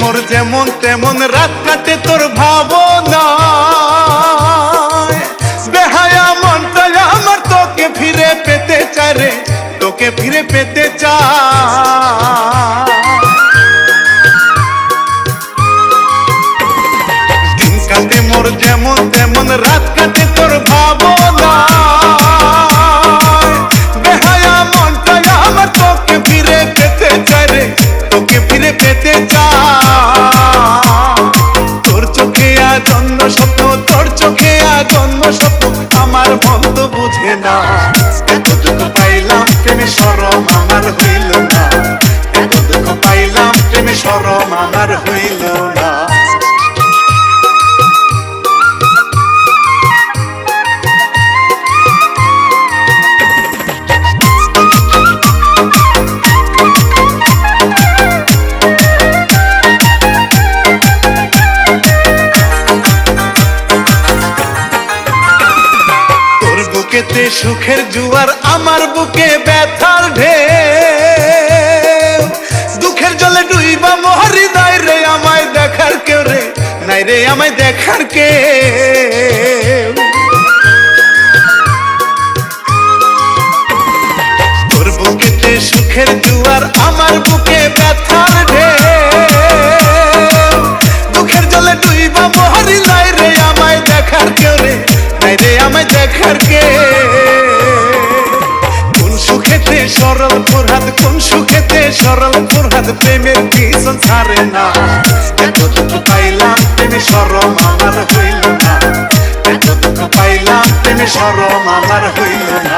মোর যেমন তেমন রাত কাটে তোর ভাবনা বেহায়া মনটা আমার তোকে ফিরে পেতে চায় রে তোকে ফিরে পেতে চায় দিন কাটে মোর যেমন তেমন রাত কাটে তোর ভাবনা বেহায়া মনটা আমার তোকে ফিরে পেতে চায় রে তোকে ফিরে পেতে চায় তোর চোখে আজ অন্য স্বপ্ন তোর চোখে আজ অন্য স্বপ্ন আমার মন তো বুঝে না এত দুঃখ পাইলাম প্রেমে শরম আমার হইল না এত দুঃখ পাইলাম প্রেমে শরম আমার হইল না বুকেতে সুখের জুয়ার আমার বুকে ব্যথার ঢেউ দুঃখের জলে ডুইবা মরি নাই রে আমায় দেখার কেউ রে নাই রে আমায় দেখার কেউ তোর বুকেতে সুখের জুয়ার আমার বুকে ব্যথার ঢেউ দুঃখের জলে ডুইবা মরি নাই রে আমায় দেখার কেউ রে নাই রে আমায় দেখার কে কোন সুখেতে সরল ফুরহাদ কোন সুখেতে সরল ফুরহাদ প্রেমের পিছন ছাড়ে না এত দুঃখ পাইলাম প্রেমে শরম আমার হইল না এত দুঃখ পাইলাম প্রেমে শরম আমার হইল না